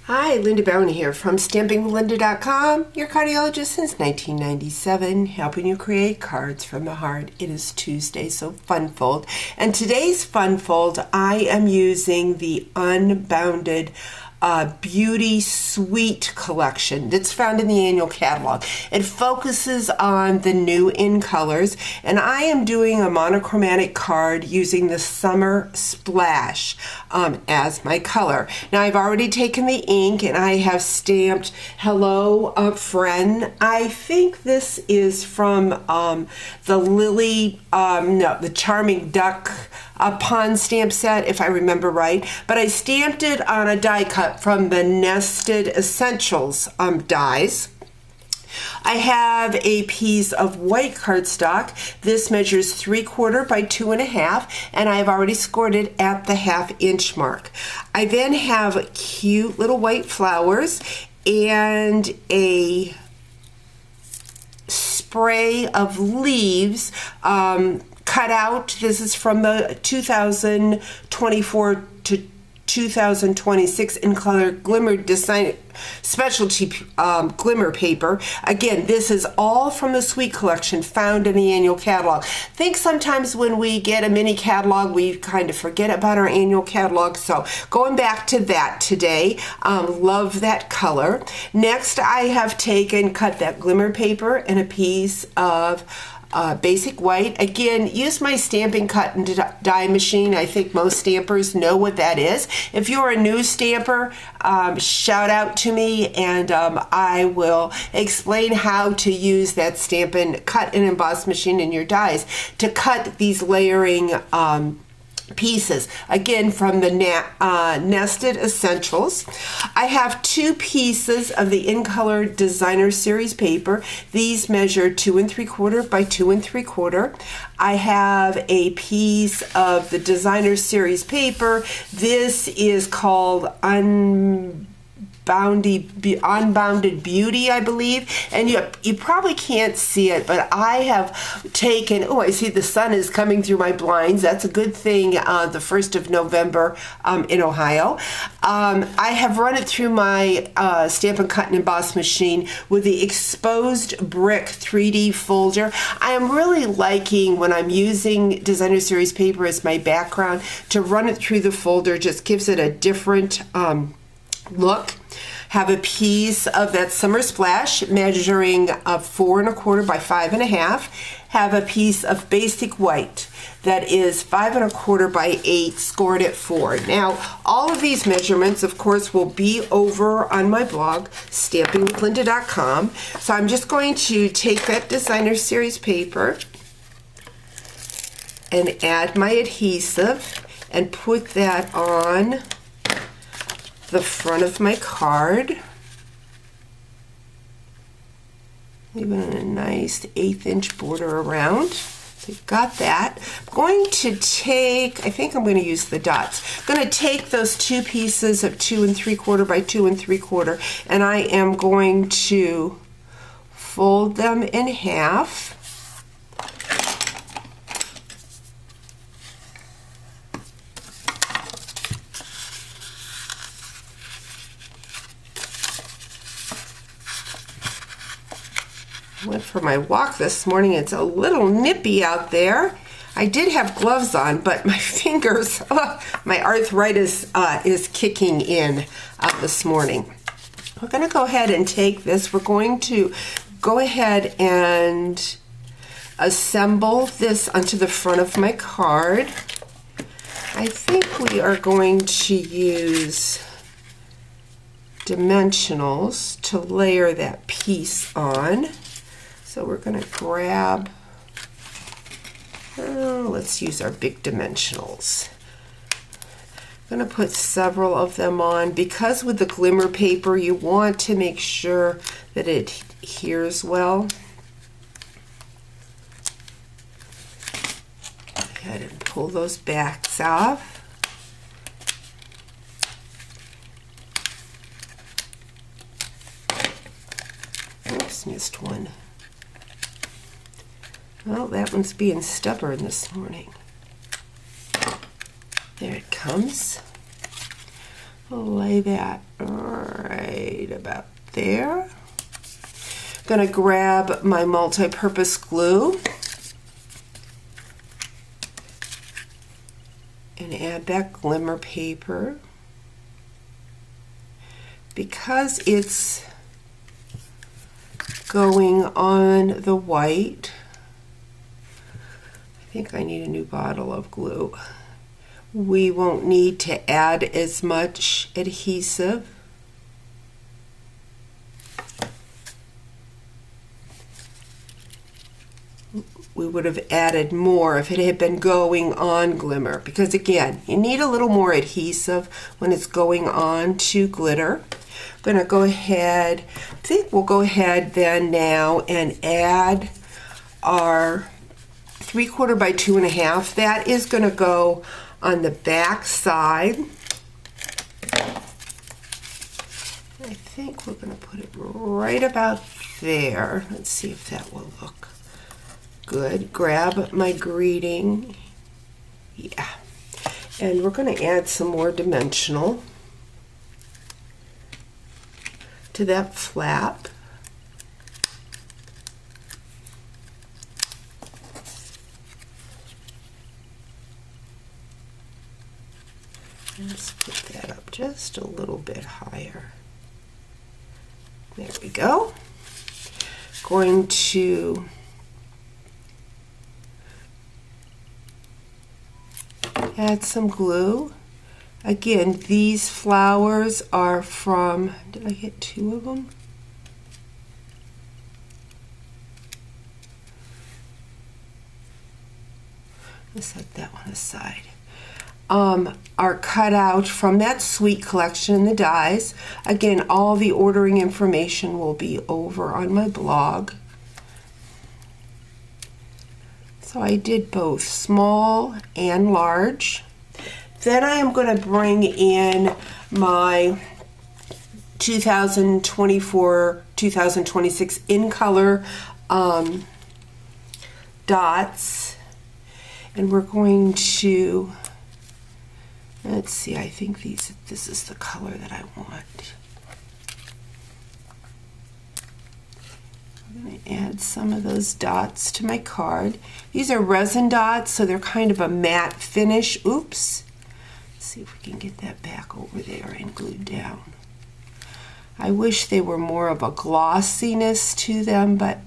Hi, Linda Bowen here from stampingwithlinda.com, your cardiologist since 1997, helping you create cards from the heart. It is Tuesday, so fun fold. And today's fun fold, I am using the Unbounded Beauty Suite Collection that's found in the annual catalog. It focuses on the new in colors, and I am doing a monochromatic card using the Summer Splash as my color. Now I've already taken the ink and I have stamped Hello Friend. I think this is from the Lily, the Charming Duck pond stamp set, if I remember right, but I stamped it on a die cut from the Nested Essentials dies. I have a piece of white cardstock. This measures 3/4 by 2.5, and I've already scored it at the 1/2 inch mark. I then have cute little white flowers and a spray of leaves cut out. This is from the 2024 to 2026 in color glimmer design specialty glimmer paper. Again, this is all from the Suite Collection found in the annual catalog. I think sometimes when we get a mini catalog, we kind of forget about our annual catalog. So going back to that today, love that color. Next, I have cut that glimmer paper and a piece of basic white. Again, use my stamping cut and die machine. I think most stampers know what that is. If you're a new stamper, shout out to me and I will explain how to use that Stampin' Cut and Emboss machine in your dies to cut these layering pieces, again from the Nested Essentials. I have 2 pieces of the In Color Designer Series paper. These measure 2 3/4 by 2 3/4. I have a piece of the Designer Series paper. This is called Unbounded Beauty, I believe, and you probably can't see it, but I have taken, I see the sun is coming through my blinds. That's a good thing, the 1st of November in Ohio. I have run it through my Stampin' Cut and Emboss machine with the exposed brick 3D folder. I am really liking, when I'm using Designer Series paper as my background, to run it through the folder. Just gives it a different look. Have a piece of that Summer Splash measuring 4 1/4 by 5 1/2. Have a piece of basic white that is 5 1/4 by 8, scored at 4. Now, all of these measurements, of course, will be over on my blog, stampingwithlinda.com. So I'm just going to take that Designer Series paper and add my adhesive and put that on the front of my card, leaving a nice 1/8 inch border around. So you've got that. I'm going to take, I think I'm going to use the dots. I'm going to take those 2 pieces of 2 3/4 by 2 3/4, and I am going to fold them in half. Went for my walk this morning. It's a little nippy out there. I did have gloves on, but my fingers, my arthritis is kicking in this morning. We're going to go ahead and take this. We're going to go ahead and assemble this onto the front of my card. I think we are going to use dimensionals to layer that piece on. So we're going to grab, let's use our big dimensionals. I'm going to put several of them on, because with the glimmer paper you want to make sure that it adheres well. Go ahead and pull those backs off. Oops, missed one. Well, that one's being stubborn this morning. There it comes. lay that right about there. Gonna grab my multi-purpose glue and add that glimmer paper. Because it's going on the white, I think I need a new bottle of glue. We won't need to add as much adhesive. We would have added more if it had been going on glimmer, because again, you need a little more adhesive when it's going on to glitter. I'm going to go ahead, I think we'll go ahead then now and add our 3/4 by 2.5. That is going to go on the back side. I think we're going to put it right about there. Let's see if that will look good. Grab my greeting. Yeah. And we're going to add some more dimensional to that flap. Let's put that up just a little bit higher. There we go. Going to add some glue. Again, these flowers are from, did I get 2 of them? Let's set that one aside. Are cut out from that suite collection, the dies. Again, all the ordering information will be over on my blog. So I did both small and large. Then I am going to bring in my 2024-2026 in color dots, and we're going to, let's see, I think this is the color that I want. I'm going to add some of those dots to my card. These are resin dots, so they're kind of a matte finish. Oops. Let's see if we can get that back over there and glued down. I wish they were more of a glossiness to them, but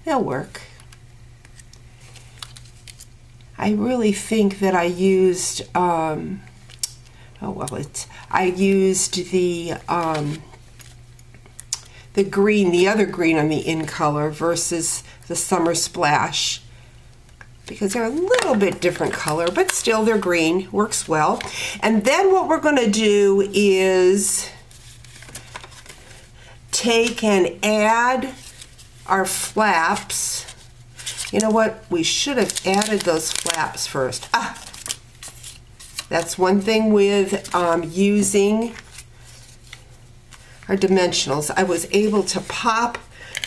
they'll work. I really think that I used, I used the green, the other green on the in color versus the Summer Splash, because they're a little bit different color, but still they're green, works well. And then what we're going to do is take and add our flaps. You know what? We should have added those flaps first. That's one thing with using our dimensionals. I was able to pop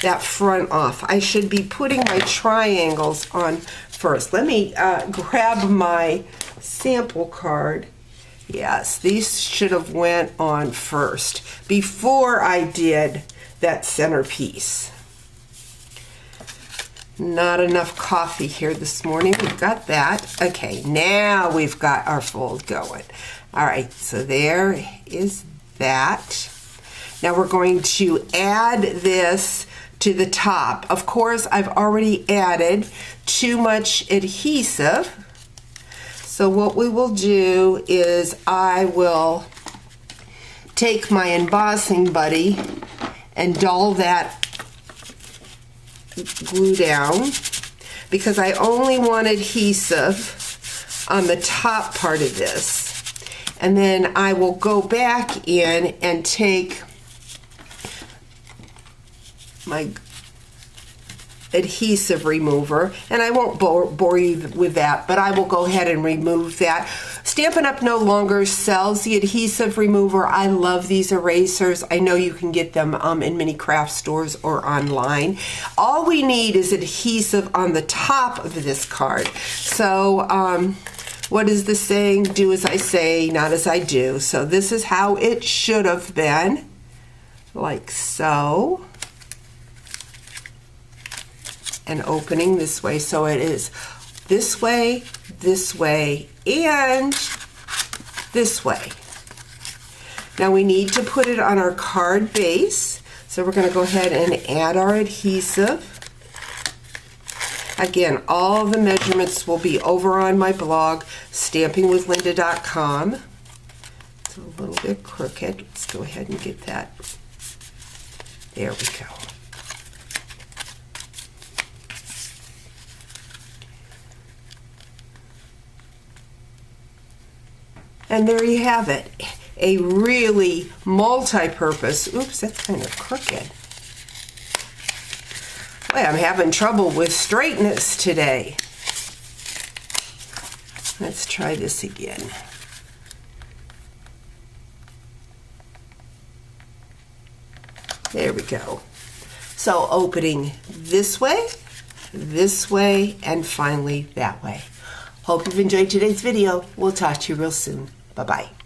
that front off. I should be putting my triangles on first. Let me grab my sample card. Yes, these should have went on first before I did that centerpiece. Not enough coffee here this morning. We've got that. Okay, now we've got our fold going. All right, so there is that. Now we're going to add this to the top. Of course, I've already added too much adhesive. So what we will do is I will take my embossing buddy and dull that glue down, because I only want adhesive on the top part of this. And then I will go back in and take my adhesive remover, and I won't bore you with that, but I will go ahead and remove that. Stampin' Up! No longer sells the adhesive remover. I love these erasers. I know you can get them in many craft stores or online. All we need is adhesive on the top of this card. So what is the saying? Do as I say, not as I do. So this is how it should have been, like so. And opening this way, so it is this way, and this way. Now we need to put it on our card base, so we're going to go ahead and add our adhesive. Again, all the measurements will be over on my blog, stampingwithlynda.com. It's a little bit crooked. Let's go ahead and get that. There we go. And there you have it, a really multi-purpose, oops, that's kind of crooked. Boy, I'm having trouble with straightness today. Let's try this again. There we go. So opening this way, and finally that way. Hope you've enjoyed today's video. We'll talk to you real soon. Bye-bye.